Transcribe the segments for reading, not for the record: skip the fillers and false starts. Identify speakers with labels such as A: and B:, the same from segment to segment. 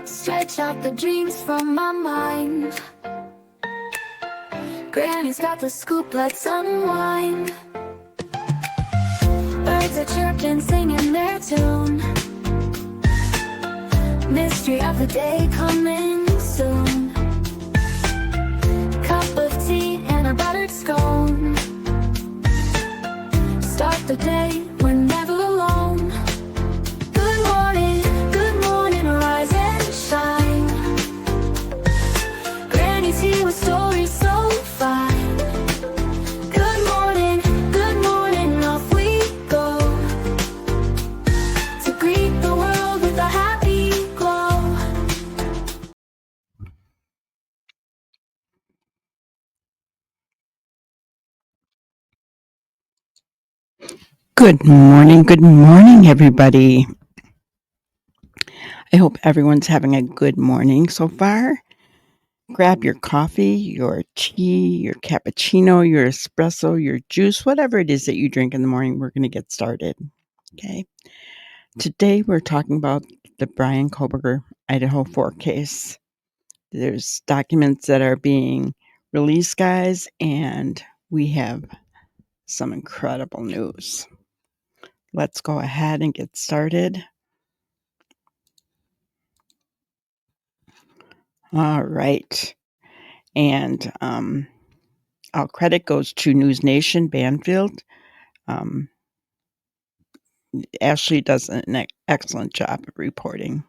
A: Stretch out the dreams from my mind. Granny's got the scoop, let's unwind. Birds are chirping, singing their tune. Mystery of the day coming soon. Cup of tea and a buttered scone. Start the day, we're never alone. Good morning, rise and shine. Granny's here with stories so fine. Good morning, off we go. To greet the world with a happy glow.
B: Good morning, everybody. I hope everyone's having a good morning so far. Grab your coffee, your tea, your cappuccino, your espresso, your juice, whatever it is that you drink in the morning. We're going to get started. Okay. Today we're talking about the Bryan Kohberger Idaho 4 case. There's documents that are being released, guys, and we have some incredible news. Let's go ahead and get started. All right. And all credit goes to News Nation Banfield. Ashley does an excellent job of reporting.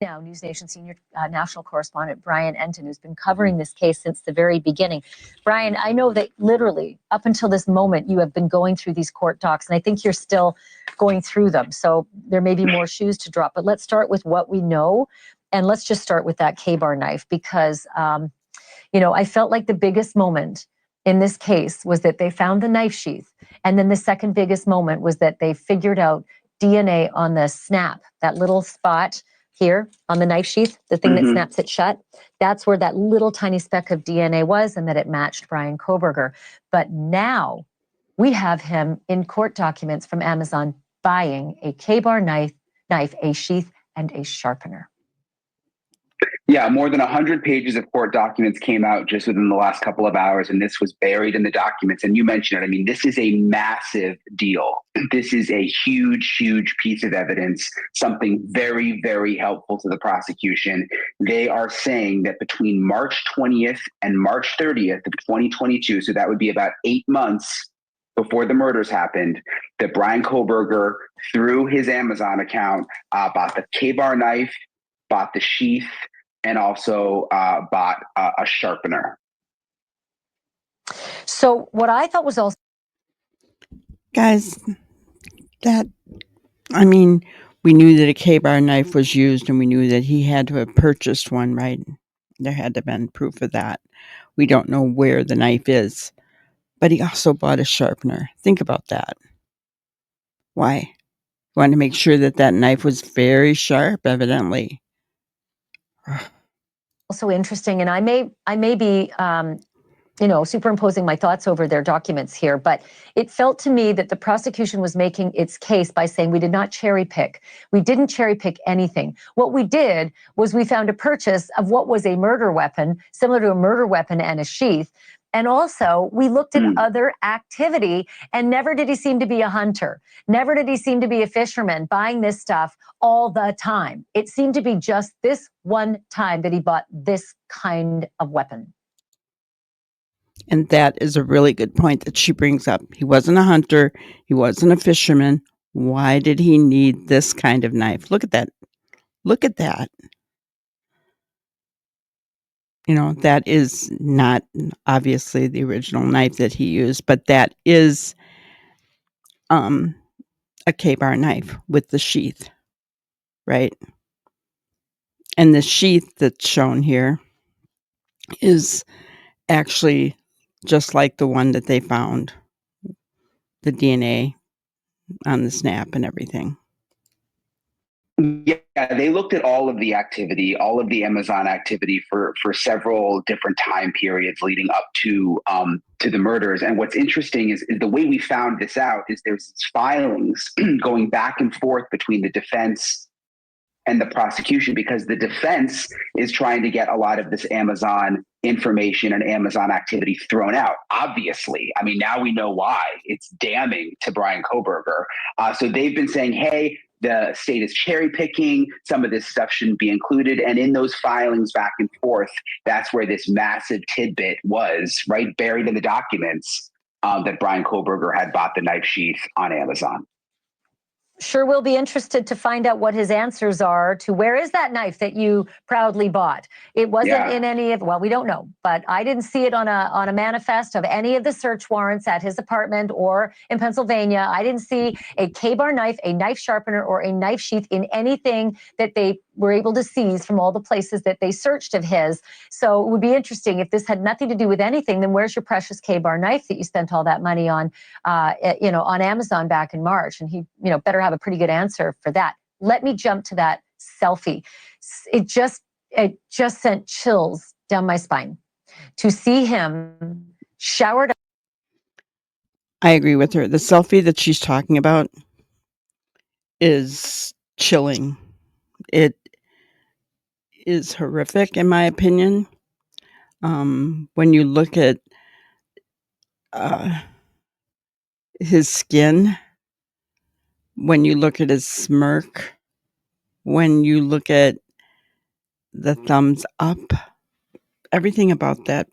C: Now, News Nation senior national correspondent Brian Enton, who's been covering this case since the very beginning. Brian, I know that literally up until this moment, you have been going through these court docs, and I think you're still going through them. So there may be more shoes to drop, but let's start with what we know. And let's just start with that K-bar knife, because, I felt like the biggest moment in this case was that they found the knife sheath. And then the second biggest moment was that they figured out DNA on the snap, that little spot here on the knife sheath, the thing that snaps it shut. That's where that little tiny speck of DNA was, and that it matched Bryan Kohberger. But now we have him in court documents from Amazon buying a K-bar knife, a sheath, and a sharpener.
D: Yeah, more than 100 pages of court documents came out just within the last couple of hours, and this was buried in the documents. And you mentioned it. I mean, this is a massive deal. This is a huge, huge piece of evidence, something very, very helpful to the prosecution. They are saying that between March 20th and March 30th of 2022, so that would be about 8 months before the murders happened, that Bryan Kohberger, through his Amazon account, bought the K-bar knife, bought the sheath, and also bought a sharpener.
C: So what I thought was also...
B: Guys, we knew that a K-bar knife was used, and we knew that he had to have purchased one, right? There had to have been proof of that. We don't know where the knife is, but he also bought a sharpener. Think about that. Why? He wanted to make sure that that knife was very sharp, evidently.
C: Also interesting, and I may be superimposing my thoughts over their documents here, but it felt to me that the prosecution was making its case by saying we did not cherry pick. We didn't cherry pick anything. What we did was we found a purchase of what was a murder weapon, similar to a murder weapon and a sheath. And also, we looked at other activity, and never did he seem to be a hunter. Never did he seem to be a fisherman buying this stuff all the time. It seemed to be just this one time that he bought this kind of weapon.
B: And that is a really good point that she brings up. He wasn't a hunter. He wasn't a fisherman. Why did he need this kind of knife? Look at that. Look at that. That is not obviously the original knife that he used, but that is a K-bar knife with the sheath, right? And the sheath that's shown here is actually just like the one that they found, the DNA on the snap and everything.
D: Yeah, they looked at all of the activity, all of the Amazon activity for several different time periods leading up to the murders. And what's interesting is the way we found this out is there's filings going back and forth between the defense and the prosecution, because the defense is trying to get a lot of this Amazon information and Amazon activity thrown out. Obviously, I mean, now we know why. It's damning to Bryan Kohberger. So they've been saying, hey, the state is cherry picking. Some of this stuff shouldn't be included. And in those filings back and forth, that's where this massive tidbit was, right? Buried in the documents that Bryan Kohberger had bought the knife sheath on Amazon.
C: Sure will be interested to find out what his answers are to where is that knife that you proudly bought. It wasn't in any of, well, we don't know, but I didn't see it on a manifest of any of the search warrants at his apartment or in Pennsylvania. I didn't see a K-bar knife, a knife sharpener, or a knife sheath in anything that they were able to seize from all the places that they searched of his. So it would be interesting if this had nothing to do with anything, then where's your precious K-bar knife that you spent all that money on, on Amazon back in March? And he, better have a pretty good answer for that. Let me jump to that selfie. It just sent chills down my spine to see him showered up.
B: I agree with her. The selfie that she's talking about is chilling. It is horrific, in my opinion. When you look at his skin, when you look at his smirk, when you look at the thumbs up, everything about that.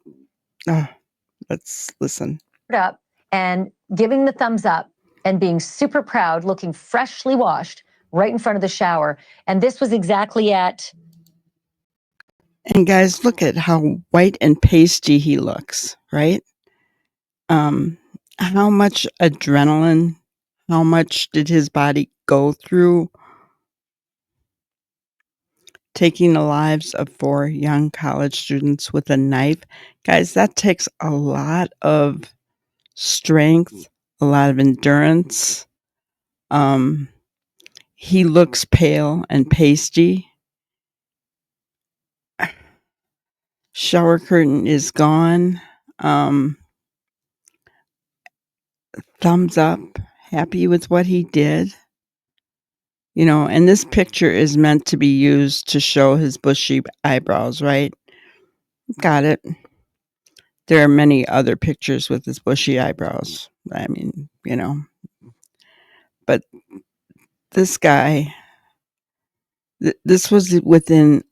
B: Let's listen.
C: Up and giving the thumbs up and being super proud, looking freshly washed right in front of the shower. And this was exactly at.
B: And guys, look at how white and pasty he looks, right? How much adrenaline, how much did his body go through taking the lives of 4 young college students with a knife? Guys, that takes a lot of strength, a lot of endurance. He looks pale and pasty. Shower curtain is gone. Thumbs up, happy with what he did. And this picture is meant to be used to show his bushy eyebrows, right? Got it. There are many other pictures with his bushy eyebrows. I mean, but this guy, this was within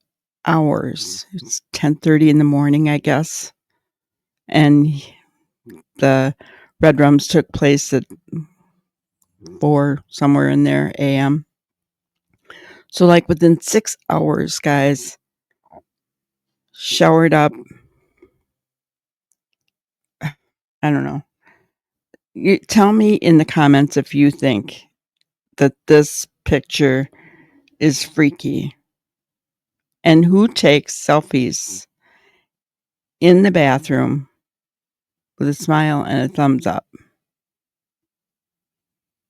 B: hours. It's 10:30 in the morning, I guess. And the red rums took place at 4, somewhere in there, a.m. So like within 6 hours, guys, showered up. I don't know. You tell me in the comments if you think that this picture is freaky. And who takes selfies in the bathroom with a smile and a thumbs up?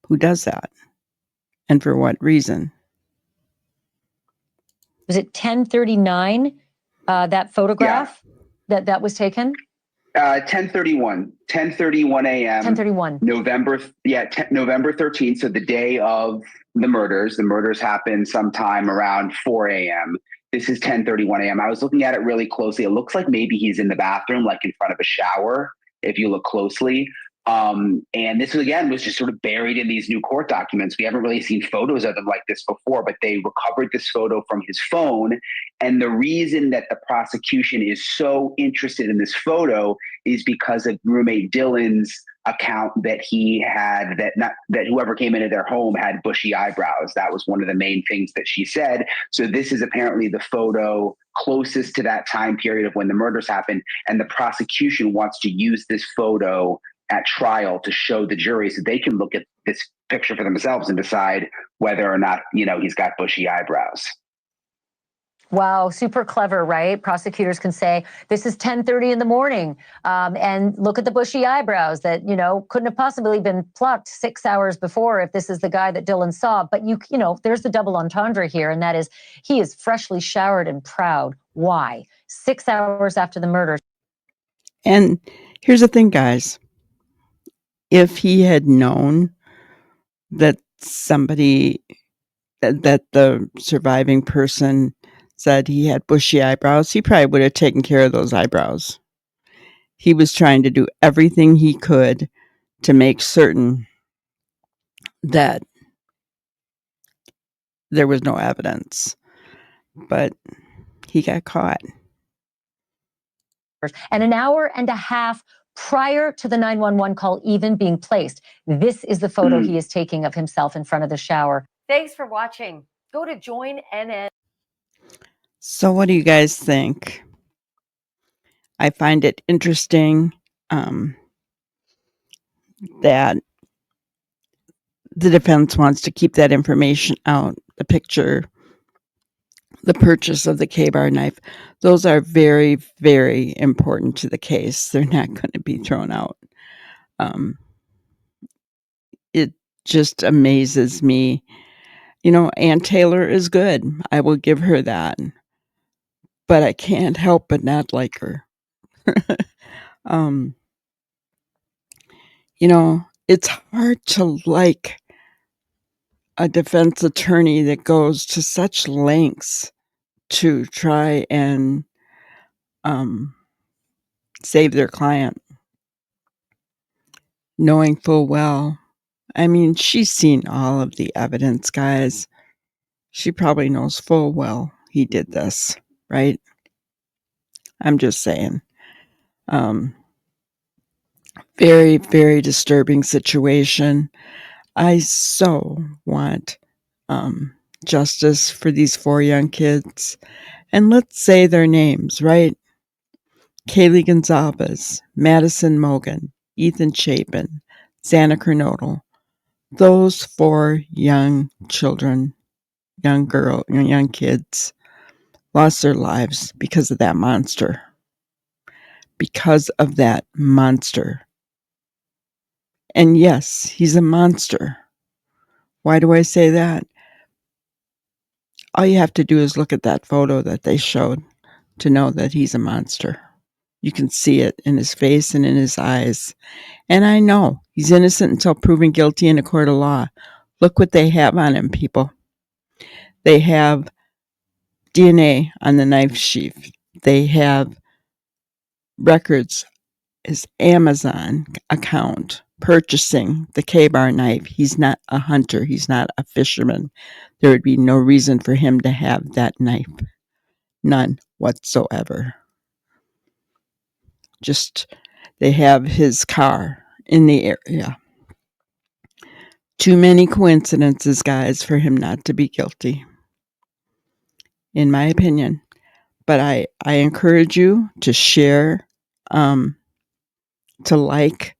B: Who does that? And for what reason?
C: Was it 10:39? That photograph that was taken.
D: 10:31 a.m.
C: 10:31.
D: November 13th. So the day of the murders. The murders happened sometime around 4 a.m. This is 10:31 a.m. I was looking at it really closely. It looks like maybe he's in the bathroom, like in front of a shower, if you look closely. And this was just sort of buried in these new court documents. We haven't really seen photos of them like this before, but they recovered this photo from his phone. And the reason that the prosecution is so interested in this photo is because of roommate Dylan's account that he had, that whoever came into their home had bushy eyebrows. That was one of the main things that she said. So this is apparently the photo closest to that time period of when the murders happened. And the prosecution wants to use this photo at trial to show the jury so they can look at this picture for themselves and decide whether or not, he's got bushy eyebrows.
C: Wow, super clever, right? Prosecutors can say, this is 10:30 in the morning, and look at the bushy eyebrows that, couldn't have possibly been plucked 6 hours before if this is the guy that Dylan saw. But, there's the double entendre here, and that is he is freshly showered and proud. Why? 6 hours after the murder.
B: And here's the thing, guys. If he had known that somebody that the surviving person said he had bushy eyebrows, he probably would have taken care of those eyebrows. He was trying to do everything he could to make certain that there was no evidence, but he got caught.
C: And an hour and a half prior to the 911 call even being placed, this is the photo he is taking of himself in front of the shower.
E: Thanks for watching. Go to join.nn.
B: So what do you guys think? I find it interesting that the defense wants to keep that information out, the picture, the purchase of the K-bar knife. Those are very, very important to the case. They're not going to be thrown out. It just amazes me. You know, Ann Taylor is good. I will give her that. But I can't help but not like her. You know, it's hard to like a defense attorney that goes to such lengths to try and save their client, knowing full well. I mean, she's seen all of the evidence, guys. She probably knows full well he did this, right? I'm just saying. Very, very disturbing situation. I so want justice for these 4 young kids. And let's say their names, right? Kaylee Gonzalez, Madison Mogan, Ethan Chapin, Xana Kernodle. Those 4 young children, young kids, lost their lives because of that monster. Because of that monster. And yes, he's a monster. Why do I say that? All you have to do is look at that photo that they showed to know that he's a monster. You can see it in his face and in his eyes. And I know he's innocent until proven guilty in a court of law. Look what they have on him, people. They have DNA on the knife sheath. They have records, his Amazon account, purchasing the K-bar knife. He's not a hunter. He's not a fisherman. There would be no reason for him to have that knife. None whatsoever. Just, they have his car in the area. Too many coincidences, guys, for him not to be guilty, in my opinion. But I encourage you to share, to like,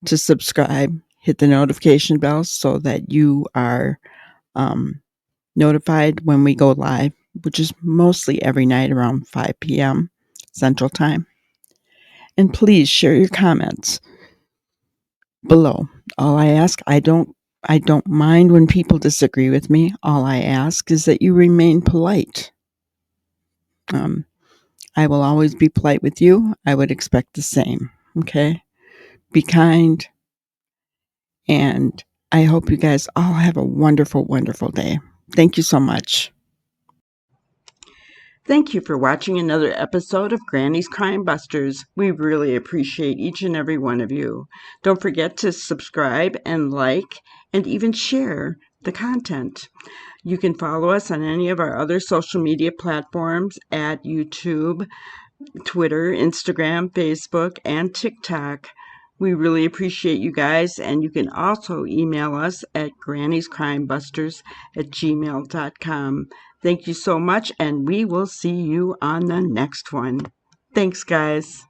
B: to subscribe, hit the notification bell so that you are notified when we go live, which is mostly every night around 5 p.m. Central Time. And please share your comments below. All I ask, I don't mind when people disagree with me. All I ask is that you remain polite. I will always be polite with you. I would expect the same. Okay? Be kind. And I hope you guys all have a wonderful, wonderful day. Thank you so much. Thank you for watching another episode of Granny's Crime Busters. We really appreciate each and every one of you. Don't forget to subscribe and like and even share the content. You can follow us on any of our other social media platforms at YouTube, Twitter, Instagram, Facebook, and TikTok. We really appreciate you guys, and you can also email us at grannyscrimebusters@gmail.com. Thank you so much, and we will see you on the next one. Thanks, guys.